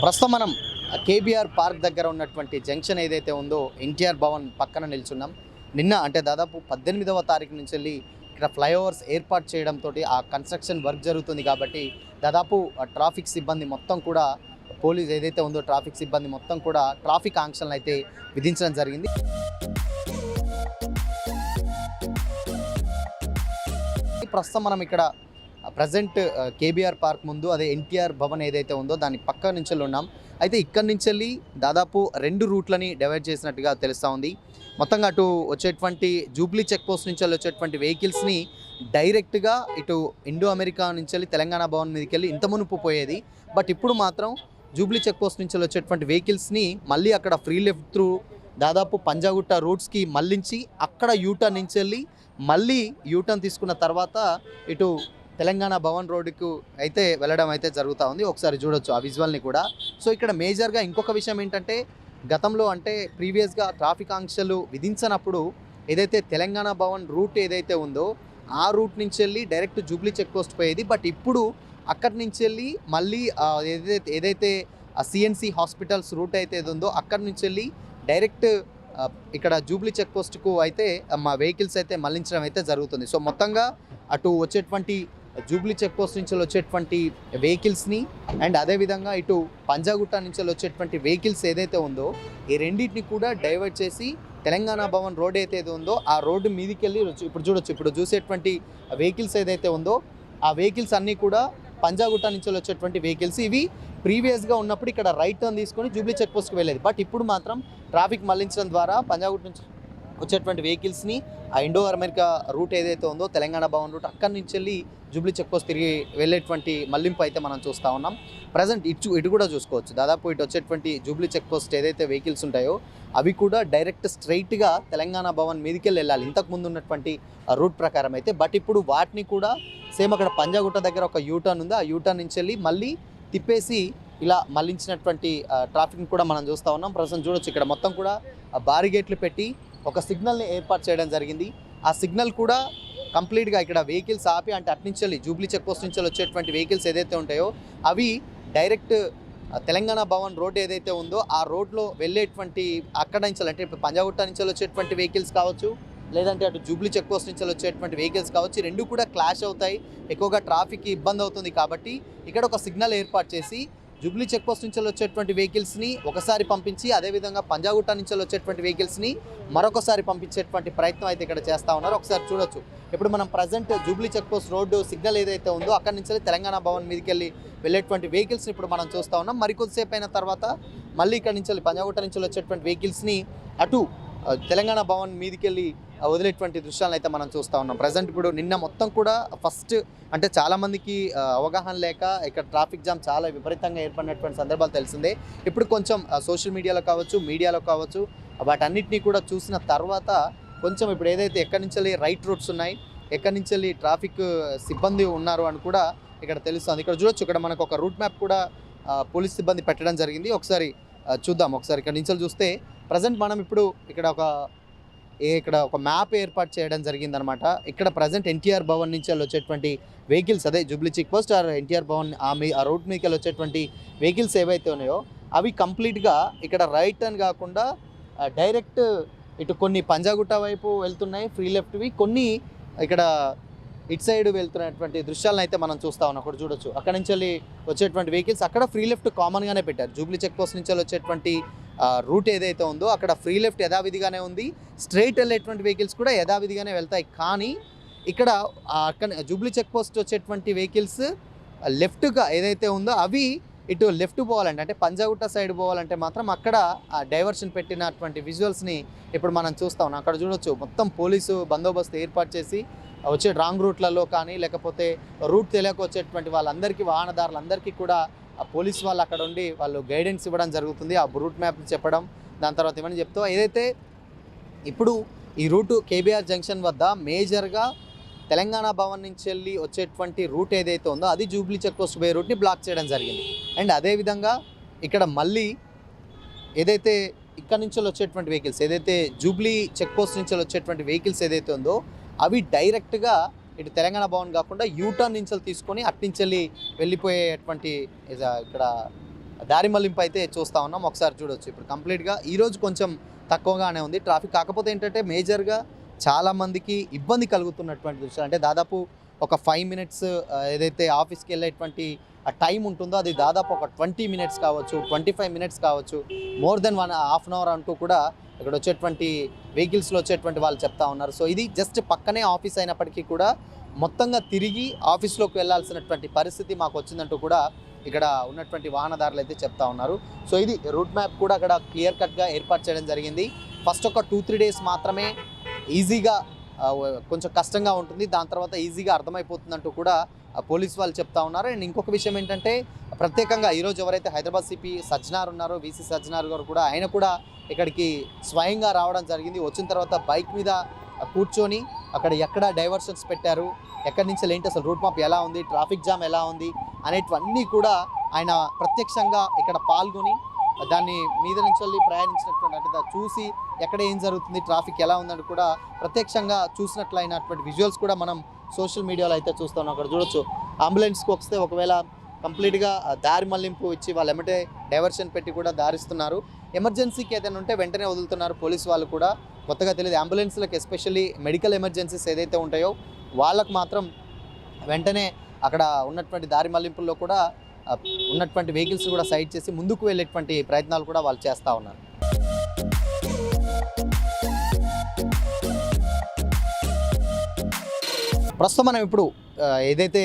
ప్రస్తుతం మనం KBR park దగ్గర ఉన్నటువంటి జంక్షన్ ఏదైతే ఉందో ఎన్టీఆర్ భవన్ పక్కన నిల్చున్నాం. నిన్న అంటే దాదాపు 18వ తారీఖు నుంచి వెళ్ళి ఇక్కడ ఫ్లైఓవర్స్ ఏర్పాటు చేయడంతో ఆ కన్స్ట్రక్షన్ వర్క్ జరుగుతుంది కాబట్టి దాదాపు ట్రాఫిక్ సిబ్బంది మొత్తం కూడా పోలీస్ ఏదైతే ఉందో ట్రాఫిక్ సిబ్బంది మొత్తం కూడా ట్రాఫిక్ ఆంక్షలను అయితే విధించడం జరిగింది. ప్రస్తుతం మనం ఇక్కడ ప్రజెంట్ కేబీఆర్ పార్క్ ముందు అదే ఎన్టీఆర్ భవన్ ఏదైతే ఉందో దాని పక్క నుంచి ఉన్నాం. అయితే ఇక్కడి నుంచి వెళ్ళి దాదాపు 2 రూట్లని డివైడ్ చేసినట్టుగా తెలుస్తూ ఉంది. మొత్తంగా అటు వచ్చేటువంటి జూబ్లీ చెక్ పోస్ట్ నుంచి వచ్చేటువంటి వెహికల్స్ని డైరెక్ట్గా ఇటు ఇండో అమెరికా నుంచి వెళ్ళి తెలంగాణ భవన్ మీదకి వెళ్ళి ఇంత మునుపు పోయేది. బట్ ఇప్పుడు మాత్రం జూబ్లీ చెక్ పోస్ట్ నుంచి వచ్చేటువంటి వెహికల్స్ని మళ్ళీ అక్కడ ఫ్రీ లెఫ్ట్ త్రూ దాదాపు పంజాగుట్ట రూట్స్కి మళ్ళించి అక్కడ యూటర్న్ నుంచి వెళ్ళి మళ్ళీ యూటర్న్ తీసుకున్న తర్వాత ఇటు తెలంగాణ భవన్ రోడ్డుకు అయితే వెళ్ళడం అయితే జరుగుతూ ఉంది. ఒకసారి చూడొచ్చు ఆ విజువల్ని కూడా. సో ఇక్కడ మేజర్గా ఇంకొక విషయం ఏంటంటే గతంలో అంటే ప్రీవియస్గా ట్రాఫిక్ ఆంక్షలు విధించినప్పుడు ఏదైతే తెలంగాణ భవన్ రూట్ ఏదైతే ఉందో ఆ రూట్ నుంచి వెళ్ళి డైరెక్ట్ జూబ్లీ చెక్ పోస్ట్ పోయేది. బట్ ఇప్పుడు అక్కడి నుంచి వెళ్ళి మళ్ళీ ఏదైతే సిఎన్సి హాస్పిటల్స్ రూట్ అయితే ఉందో అక్కడి నుంచి వెళ్ళి డైరెక్ట్ ఇక్కడ జూబ్లీ చెక్ పోస్ట్కు అయితే మా వెహికల్స్ అయితే మళ్లించడం అయితే జరుగుతుంది. సో మొత్తంగా అటు వచ్చేటువంటి జూబ్లీ చెక్ పోస్ట్ నుంచి వచ్చేటువంటి వెహికల్స్ని అండ్ అదేవిధంగా ఇటు పంజాగుట్ట నుంచి వచ్చేటువంటి వెహికల్స్ ఏదైతే ఉందో ఈ రెండింటిని కూడా డైవర్ట్ చేసి తెలంగాణ భవన్ రోడ్ ఏదైతే ఉందో ఆ రోడ్డు మీదకి వెళ్ళి ఇప్పుడు చూడొచ్చు. ఇప్పుడు చూసేటువంటి వెహికల్స్ ఏదైతే ఉందో ఆ వెహికల్స్ అన్నీ కూడా పంజాగుట్ట నుంచి వచ్చేటువంటి వెహికల్స్. ఇవి ప్రీవియస్గా ఉన్నప్పుడు ఇక్కడ రైట్ టర్న్ తీసుకొని జూబ్లీ చెక్ పోస్ట్కి వెళ్ళేది. బట్ ఇప్పుడు మాత్రం ట్రాఫిక్ మళ్లించడం ద్వారా పంజాగుట్ట నుంచి వచ్చేటువంటి వెహికల్స్ని ఆ ఇండో అమెరికా రూట్ ఏదైతే ఉందో తెలంగాణ భవన్ రూట్ అక్కడి నుంచి వెళ్ళి జూబ్లీ చెక్ పోస్ట్ తిరిగి వెళ్ళేటువంటి మళ్లింపు అయితే మనం చూస్తూ ఉన్నాం. ప్రజెంట్ ఇటు కూడా చూసుకోవచ్చు. దాదాపు ఇటు వచ్చేటువంటి జూబ్లీ చెక్ పోస్ట్ ఏదైతే వెహికల్స్ ఉంటాయో అవి కూడా డైరెక్ట్ స్ట్రైట్గా తెలంగాణ భవన్ మీదకి వెళ్ళాలి ఇంతకుముందు ఉన్నటువంటి రూట్ ప్రకారం అయితే. బట్ ఇప్పుడు వాటిని కూడా సేమ్ అక్కడ పంజాగుట్ట దగ్గర ఒక యూటర్న్ ఉంది. ఆ యూటర్న్ నుంచి వెళ్ళి మళ్ళీ తిప్పేసి ఇలా మళ్లించినటువంటి ట్రాఫిక్ని కూడా మనం చూస్తూ ఉన్నాం. ప్రస్తుతం చూడొచ్చు ఇక్కడ మొత్తం కూడా బారిగేట్లు పెట్టి ఒక సిగ్నల్ని ఏర్పాటు చేయడం జరిగింది. ఆ సిగ్నల్ కూడా కంప్లీట్గా ఇక్కడ వెహికల్స్ ఆపి అంటే అట్నుంచి జూబ్లీ చెక్ పోస్ట్ నుంచి వచ్చేటువంటి వెహికల్స్ ఏదైతే ఉంటాయో అవి డైరెక్ట్ తెలంగాణ భవన్ రోడ్ ఏదైతే ఉందో ఆ రోడ్లో వెళ్ళేటువంటి అక్కడ నుంచి అంటే ఇప్పుడు పంజాగుట్ట నుంచి వచ్చేటువంటి వెహికల్స్ కావచ్చు లేదంటే అటు జూబ్లీ చెక్ పోస్ట్ నుంచి వచ్చేటువంటి వెహికల్స్ కావచ్చు రెండు కూడా క్లాష్ అవుతాయి. ఎక్కువగా ట్రాఫిక్కి ఇబ్బంది అవుతుంది కాబట్టి ఇక్కడ ఒక సిగ్నల్ ఏర్పాటు చేసి జూబ్లీ చెక్ పోస్ట్ నుంచి వచ్చేటువంటి వెహికల్స్ని ఒకసారి పంపించి అదేవిధంగా పంజాగుట్ట నుంచి వచ్చేటువంటి వెహికల్స్ని మరొకసారి పంపించేటువంటి ప్రయత్నం అయితే ఇక్కడ చేస్తూ ఉన్నారు. ఒకసారి చూడొచ్చు. ఇప్పుడు మనం present Jubilee check post road signal ఏదైతే ఉందో అక్కడి నుంచి తెలంగాణ భవన్ మీదకి వెళ్ళి వెళ్ళేటువంటి వెహికల్స్ని ఇప్పుడు మనం చూస్తూ ఉన్నాం. మరికొద్దిసేపు అయిన తర్వాత మళ్ళీ ఇక్కడ నుంచి పంజాగుట్ట నుంచి వచ్చేటువంటి వెహికల్స్ని అటు తెలంగాణ భవన్ మీదకి వెళ్ళి వదిలేటువంటి దృశ్యాలను అయితే మనం చూస్తూ ఉన్నాం. ప్రజెంట్ ఇప్పుడు నిన్న మొత్తం కూడా ఫస్ట్ అంటే చాలామందికి అవగాహన లేక ఇక్కడ ట్రాఫిక్ జామ్ చాలా విపరీతంగా ఏర్పడినటువంటి సందర్భాలు తెలిసిందే. ఇప్పుడు కొంచెం సోషల్ మీడియాలో కావచ్చు మీడియాలో కావచ్చు వాటన్నిటినీ కూడా చూసిన తర్వాత కొంచెం ఇప్పుడు ఏదైతే ఎక్కడి నుంచి రైట్ రూట్స్ ఉన్నాయి ఎక్కడి నుంచి ట్రాఫిక్ సిబ్బంది ఉన్నారు అని కూడా ఇక్కడ తెలుస్తుంది. ఇక్కడ చూడొచ్చు. ఇక్కడ మనకు ఒక రూట్ మ్యాప్ కూడా పోలీస్ సిబ్బంది పెట్టడం జరిగింది. ఒకసారి చూద్దాం. ఒకసారి ఇక్కడ నుంచి చూస్తే ప్రజెంట్ మనం ఇప్పుడు ఇక్కడ ఒక మ్యాప్ ఏర్పాటు చేయడం జరిగిందనమాట. ఇక్కడ ప్రజెంట్ ఎన్టీఆర్ భవన్ నుంచి వచ్చేటువంటి వెహికల్స్ అదే Jubilee check post or NTR Bhavan ఆ రోడ్ మీదకి వచ్చేటువంటి వెహికల్స్ ఏవైతే ఉన్నాయో అవి కంప్లీట్గా ఇక్కడ రైట్ టర్న్ కాకుండా డైరెక్ట్ ఇటు కొన్ని పంజాగుట్ట వైపు వెళ్తున్నాయి ఫ్రీ లెఫ్ట్వి, కొన్ని ఇక్కడ ఇటు సైడ్ వెళ్తున్నటువంటి దృశ్యాలను అయితే మనం చూస్తూ ఉన్నాం. అక్కడ చూడొచ్చు. అక్కడ నుంచి వచ్చేటువంటి వెహికల్స్ అక్కడ ఫ్రీ లెఫ్ట్ కామన్గానే పెట్టారు. జూబ్లీ చెక్ పోస్ట్ నుంచి వచ్చేటువంటి రూట్ ఏదైతే ఉందో అక్కడ ఫ్రీ లెఫ్ట్ యథావిధిగానే ఉంది. స్ట్రైట్ వెళ్ళేటువంటి వెహికల్స్ కూడా యథావిధిగానే వెళ్తాయి. కానీ ఇక్కడ అక్కడ జూబ్లీ చెక్ పోస్ట్ వచ్చేటువంటి వెహికల్స్ లెఫ్ట్గా ఏదైతే ఉందో అవి ఇటు లెఫ్ట్ పోవాలంటే అంటే పంజాగుట్ట సైడ్ పోవాలంటే మాత్రం అక్కడ డైవర్షన్ పెట్టినటువంటి విజువల్స్ని ఇప్పుడు మనం చూస్తూ ఉన్నాం. అక్కడ చూడొచ్చు. మొత్తం పోలీసు బందోబస్తు ఏర్పాటు చేసి వచ్చే రాంగ్ రూట్లలో కానీ లేకపోతే రూట్ తెలియక వచ్చేటువంటి వాళ్ళందరికీ వాహనదారులందరికీ కూడా పోలీసు వాళ్ళు అక్కడ ఉండి వాళ్ళు గైడెన్స్ ఇవ్వడం జరుగుతుంది. ఆ రూట్ మ్యాప్ చెప్పడం దాని తర్వాత ఇవన్నీ చెప్తూ ఏదైతే ఇప్పుడు ఈ రూటు కేబీఆర్ జంక్షన్ వద్ద మేజర్గా తెలంగాణ భవన్ నుంచి వెళ్ళి వచ్చేటువంటి రూట్ ఏదైతే ఉందో అది జూబ్లీ చెక్ పోస్ట్ పోయే రూట్ని బ్లాక్ చేయడం జరిగింది. అండ్ అదేవిధంగా ఇక్కడ మళ్ళీ ఏదైతే ఇక్కడ నుంచి వచ్చేటువంటి వెహికల్స్ ఏదైతే జూబ్లీ చెక్ పోస్ట్ నుంచి వచ్చేటువంటి వెహికల్స్ ఏదైతే ఉందో అవి డైరెక్ట్గా ఇటు తెలంగాణ భవన్ కాకుండా యూటర్న్ నుంచి తీసుకొని అట్నుంచి వెళ్ళిపోయేటువంటి ఇక్కడ దారి మళ్లింపు అయితే చూస్తూ ఉన్నాం. ఒకసారి చూడొచ్చు. ఇప్పుడు కంప్లీట్‌గా ఈరోజు కొంచెం తక్కువగానే ఉంది ట్రాఫిక్. కాకపోతే ఏంటంటే మేజర్‌గా చాలామందికి ఇబ్బంది కలుగుతున్నటువంటి దృశ్యాలు అంటే దాదాపు ఒక 5 మినిట్స్ ఏదైతే ఆఫీస్‌కి వెళ్ళేటువంటి ఆ టైం ఉంటుందో అది దాదాపు ఒక 20 మినిట్స్ కావచ్చు, 25 మినిట్స్ కావచ్చు, more than half an hour అంటూ కూడా ఇక్కడ వచ్చేటువంటి వెహికల్స్‌లో వచ్చేటువంటి వాళ్ళు చెప్తా ఉన్నారు. సో ఇది జస్ట్ పక్కనే ఆఫీస్ అయినప్పటికీ కూడా మొత్తంగా తిరిగి ఆఫీస్‌లోకి వెళ్ళాల్సినటువంటి పరిస్థితి మాకు వచ్చిందంటూ కూడా ఇక్కడ ఉన్నటువంటి వాహనదారులు అయితే చెప్తా ఉన్నారు. సో ఇది రూట్ మ్యాప్ కూడా అక్కడ క్లియర్ కట్‌గా ఏర్పాటు చేయడం జరిగింది. ఫస్ట్ ఒక 2-3 డేస్ మాత్రమే ఈజీగా కొంచెం కష్టంగా ఉంటుంది. దాని తర్వాత ఈజీగా అర్థమైపోతుందంటూ కూడా పోలీసు వాళ్ళు చెప్తా ఉన్నారు. అండ్ ఇంకొక విషయం ఏంటంటే ప్రత్యేకంగా ఈరోజు ఎవరైతే హైదరాబాద్ సిపి సజ్జనార్ ఉన్నారో, వీసీ సజ్జనార్ గారు కూడా ఆయన కూడా ఇక్కడికి స్వయంగా రావడం జరిగింది. వచ్చిన తర్వాత బైక్ మీద కూర్చొని అక్కడ ఎక్కడ డైవర్షన్స్ పెట్టారు, ఎక్కడి నుంచి ఏంటి, అసలు రూట్ మ్యాప్ ఎలా ఉంది, ట్రాఫిక్ జామ్ ఎలా ఉంది అనేటివన్నీ కూడా ఆయన ప్రత్యక్షంగా ఇక్కడ పాల్గొని దాన్ని మీద నుంచి వెళ్ళి ప్రయాణించినటువంటి అంటే చూసి ఎక్కడ ఏం జరుగుతుంది, ట్రాఫిక్ ఎలా ఉందని కూడా ప్రత్యక్షంగా చూసినట్లయినటువంటి విజువల్స్ కూడా మనం సోషల్ మీడియాలో అయితే చూస్తున్నాం. అక్కడ చూడొచ్చు. అంబులెన్స్కి వస్తే ఒకవేళ కంప్లీట్గా దారి మళ్లింపు ఇచ్చి వాళ్ళు ఎమ్మటే డైవర్షన్ పెట్టి కూడా దారిస్తున్నారు. ఎమర్జెన్సీకి ఏదైనా ఉంటే వెంటనే వదులుతున్నారు పోలీసు వాళ్ళు కూడా. కొత్తగా తెలియదు అంబులెన్స్లకు ఎస్పెషల్లీ మెడికల్ ఎమర్జెన్సీస్ ఏదైతే ఉంటాయో వాళ్ళకు మాత్రం వెంటనే అక్కడ ఉన్నటువంటి దారి మళ్లింపుల్లో కూడా ఉన్నటువంటి వెహికల్స్ కూడా సైడ్ చేసి ముందుకు వెళ్ళేటువంటి ప్రయత్నాలు కూడా వాళ్ళు చేస్తూ ఉన్నారు. ప్రస్తుతం మనం ఇప్పుడు ఏదైతే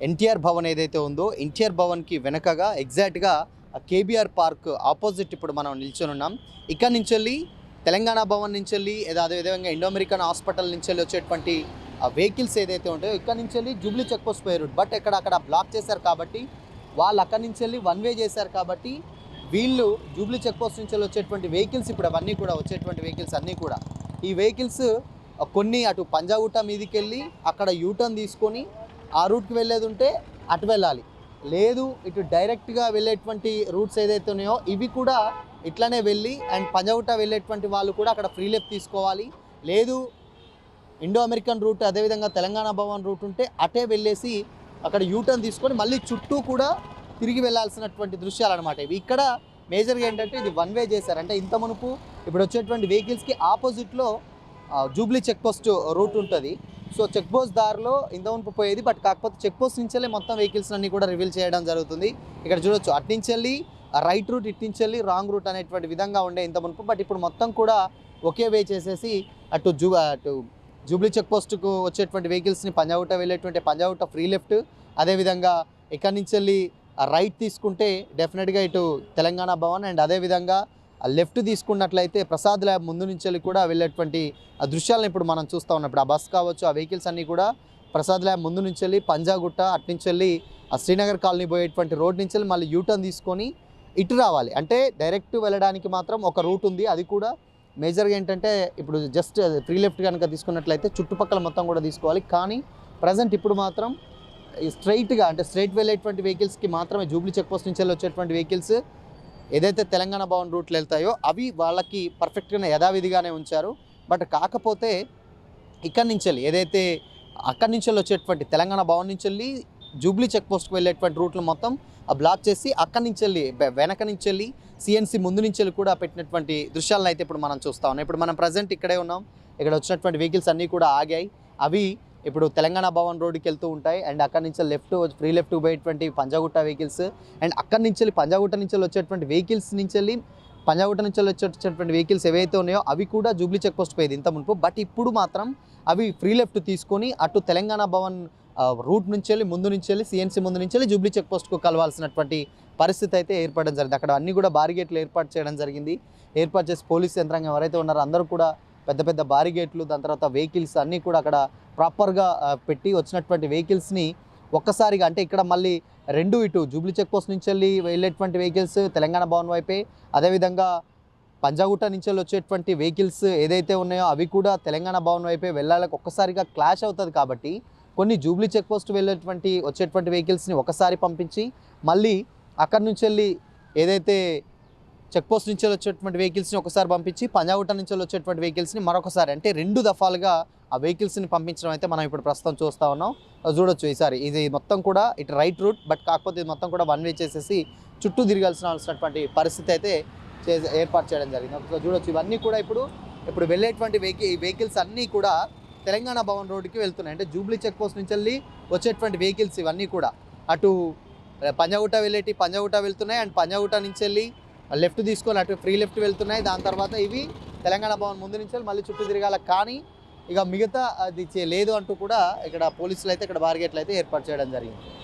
ఎన్టీఆర్ భవన్ ఏదైతే ఉందో ఎన్టీఆర్ భవన్కి వెనకగా ఎగ్జాక్ట్గా కేబీఆర్ పార్క్ ఆపోజిట్ ఇప్పుడు మనం నిల్చొని ఉన్నాం. ఇక్కడ నుంచి వెళ్ళి తెలంగాణ భవన్ నుంచి వెళ్ళి అదేవిధంగా ఇండో అమెరికన్ హాస్పిటల్ నుంచి వెళ్ళి వచ్చేటువంటి వెహికల్స్ ఏదైతే ఉంటాయో ఇక్కడ నుంచి వెళ్ళి జూబ్లీ చెక్ పోస్ట్ పోయే రూట్. బట్ అక్కడ బ్లాక్ చేశారు కాబట్టి వాళ్ళు అక్కడి నుంచి వెళ్ళి వన్ వే చేశారు కాబట్టి వీళ్ళు జూబ్లీ చెక్ పోస్ట్ నుంచి వచ్చేటువంటి వెహికల్స్ ఇప్పుడు అవన్నీ కూడా వచ్చేటువంటి వెహికల్స్ అన్నీ కూడా ఈ వెహికల్స్ కొన్ని అటు పంజాగుట్ట మీదకి వెళ్ళి అక్కడ యూటర్న్ తీసుకొని ఆ రూట్కి వెళ్ళేది ఉంటే అటు వెళ్ళాలి, లేదు ఇటు డైరెక్ట్గా వెళ్ళేటువంటి రూట్స్ ఏదైతే ఉన్నాయో ఇవి కూడా ఇట్లానే వెళ్ళి అండ్ పంజాగుట్ట వెళ్ళేటువంటి వాళ్ళు కూడా అక్కడ ఫ్రీ లెఫ్ట్ తీసుకోవాలి, లేదు ఇండో అమెరికన్ రూట్ అదేవిధంగా తెలంగాణ భవన్ రూట్ ఉంటే అటే వెళ్ళేసి అక్కడ యూటర్న్ తీసుకొని మళ్ళీ చుట్టూ కూడా తిరిగి వెళ్ళాల్సినటువంటి దృశ్యాలు అనమాట ఇవి. ఇక్కడ మేజర్గా ఏంటంటే ఇది వన్ వే చేశారు. అంటే ఇంత మునుపు ఇప్పుడు వచ్చేటువంటి వెహికల్స్కి ఆపోజిట్లో జూబ్లీ చెక్ పోస్ట్ రూట్ ఉంటుంది. సో చెక్ పోస్ట్ దారిలో ఇంత మునుపు పోయేది. బట్ కాకపోతే చెక్ పోస్ట్ నుంచి వెళ్ళి మొత్తం వెహికల్స్ అన్నీ కూడా రివీల్ చేయడం జరుగుతుంది. ఇక్కడ చూడొచ్చు అటు నుంచి వెళ్ళి రైట్ రూట్, ఇటు నుంచి వెళ్ళి రాంగ్ రూట్ అనేటువంటి విధంగా ఉండే ఇంత మునుపు. బట్ ఇప్పుడు మొత్తం కూడా ఒకే వే చేసేసి అటు జూబ్లీ చెక్ పోస్ట్కు వచ్చేటువంటి వెహికల్స్ని పంజాగుట్ట వెళ్ళేటువంటి పంజాగుట్ట ఫ్రీ లెఫ్ట్, అదేవిధంగా ఇక్కడి నుంచి వెళ్ళి రైట్ తీసుకుంటే డెఫినెట్గా ఇటు తెలంగాణ భవన్ అండ్ అదేవిధంగా లెఫ్ట్ తీసుకున్నట్లయితే ప్రసాద్ ల్యాబ్ ముందు నుంచి వెళ్ళి కూడా వెళ్ళేటువంటి ఆ దృశ్యాలను ఇప్పుడు మనం చూస్తూ ఉన్నాం. ఇప్పుడు ఆ బస్ కావచ్చు, ఆ వెహికల్స్ అన్నీ కూడా ప్రసాద్ ల్యాబ్ ముందు నుంచి వెళ్ళి పంజాగుట్ట అటు నుంచి వెళ్ళి ఆ శ్రీనగర్ కాలనీ పోయేటువంటి రోడ్ నుంచి వెళ్ళి మళ్ళీ యూటర్న్ తీసుకొని ఇటు రావాలి. అంటే డైరెక్ట్ వెళ్ళడానికి మాత్రం ఒక రూట్ ఉంది. అది కూడా మేజర్గా ఏంటంటే ఇప్పుడు జస్ట్ ఫ్రీ లెఫ్ట్ కనుక తీసుకున్నట్లయితే చుట్టుపక్కల మొత్తం కూడా తీసుకోవాలి. కానీ ప్రజెంట్ ఇప్పుడు మాత్రం స్ట్రైట్గా అంటే స్ట్రైట్ వెళ్ళేటువంటి వెహికల్స్కి మాత్రమే జూబ్లీ చెక్ పోస్ట్ నుంచి వచ్చేటువంటి వెహికల్స్ ఏదైతే తెలంగాణ భవన్ రూట్లు వెళ్తాయో అవి వాళ్ళకి పర్ఫెక్ట్గా యథావిధిగానే ఉంచారు. బట్ కాకపోతే ఇక్కడి నుంచి వెళ్ళి ఏదైతే అక్కడి నుంచి వచ్చేటువంటి తెలంగాణ భవన్ నుంచి వెళ్ళి జూబ్లీ చెక్ పోస్ట్కి వెళ్ళేటువంటి రూట్లు మొత్తం బ్లాక్ చేసి అక్కడి నుంచి వెళ్ళి వెనక నుంచి వెళ్ళి సిఎన్సి ముందు నుంచి వెళ్ళి కూడా పెట్టినటువంటి దృశ్యాలను అయితే ఇప్పుడు మనం చూస్తూ ఉన్నాం. ఇప్పుడు మనం ప్రజెంట్ ఇక్కడే ఉన్నాం. ఇక్కడ వచ్చినటువంటి వెహికల్స్ అన్నీ కూడా ఆగాయి. అవి ఇప్పుడు తెలంగాణ భవన్ రోడ్డుకి వెళ్తూ ఉంటాయి. అండ్ అక్కడి నుంచి లెఫ్ట్ ఫ్రీ లెఫ్ట్ పోయేటువంటి పంజాగుట్ట వెహికల్స్ అండ్ అక్కడి నుంచి వెళ్ళి పంజాగుట్ట నుంచి వచ్చేటువంటి వెహికల్స్ నుంచి వెళ్ళి పంజాగుట్ట నుంచి వచ్చేటువంటి వెహికల్స్ ఏవైతే ఉన్నాయో అవి కూడా జూబ్లీ చెక్ పోస్ట్ పోయేది ఇంత మునుపు. బట్ ఇప్పుడు మాత్రం అవి ఫ్రీ లెఫ్ట్ తీసుకొని అటు తెలంగాణ భవన్ రూట్ నుంచి వెళ్ళి ముందు నుంచి వెళ్ళి సిఎన్సి ముందు నుంచి వెళ్ళి జూబ్లీ చెక్ పోస్ట్కు కలవాల్సినటువంటి పరిస్థితి అయితే ఏర్పడడం జరిగింది. అక్కడ అన్నీ కూడా బారిగేట్లు ఏర్పాటు చేయడం జరిగింది. ఏర్పాటు చేసి పోలీస్ యంత్రాంగం ఎవరైతే ఉన్నారో అందరూ కూడా పెద్ద పెద్ద బారిగేట్లు, దాని తర్వాత వెహికల్స్ అన్నీ కూడా అక్కడ ప్రాపర్గా పెట్టి వచ్చినటువంటి వెహికల్స్ని ఒక్కసారిగా అంటే ఇక్కడ మళ్ళీ రెండు ఇటు జూబ్లీ చెక్ పోస్ట్ నుంచి వెళ్ళి వెళ్ళేటువంటి వెహికల్స్ తెలంగాణ భవన్ వైపే, అదేవిధంగా పంజాగుట్ట నుంచి వచ్చేటువంటి వెహికల్స్ ఏదైతే ఉన్నాయో అవి కూడా తెలంగాణ భవన్ వైపే వెళ్ళాలని ఒక్కసారిగా క్లాష్ అవుతుంది. కాబట్టి కొన్ని జూబ్లీ చెక్ పోస్ట్ వచ్చేటువంటి వెహికల్స్ని ఒకసారి పంపించి మళ్ళీ అక్కడి నుంచి వెళ్ళి ఏదైతే చెక్ పోస్ట్ నుంచి వచ్చేటువంటి వెహికల్స్ని ఒకసారి పంపించి పంజాగుట్ట నుంచి వచ్చేటువంటి వెహికల్స్ని మరొకసారి అంటే 2 దఫాలుగా ఆ వెహికల్స్ని పంపించడం అయితే మనం ఇప్పుడు ప్రస్తుతం చూస్తూ ఉన్నాం. చూడొచ్చు ఈసారి ఇది మొత్తం కూడా ఇటు రైట్ రూట్. బట్ కాకపోతే ఇది మొత్తం కూడా వన్ వే చేసేసి చుట్టూ తిరగాల్సినటువంటి పరిస్థితి అయితే ఏర్పాటు చేయడం జరిగింది. ఒకసారి చూడొచ్చు ఇవన్నీ కూడా ఇప్పుడు వెళ్ళేటువంటి వెహికల్స్ అన్నీ కూడా తెలంగాణ భవన్ రోడ్డుకి వెళ్తున్నాయి. అంటే జూబ్లీ చెక్ పోస్ట్ నుంచి వెళ్ళి వచ్చేటువంటి వెహికల్స్ ఇవన్నీ కూడా అటు పంజాగుట్ట పంజాగుట్ట వెళ్తున్నాయి, అండ్ పంజాగుట్ట నుంచి వెళ్ళి లెఫ్ట్ తీసుకొని అటు ఫ్రీ లెఫ్ట్ వెళ్తున్నాయి. దాని తర్వాత ఇవి తెలంగాణ భవన్ ముందు నుంచి మళ్ళీ చుట్టూ తిరగాల, కానీ ఇక మిగతా అది లేదు అంటూ కూడా ఇక్కడ పోలీసులు అయితే ఇక్కడ బార్గేట్లు అయితే ఏర్పాటు చేయడం జరిగింది.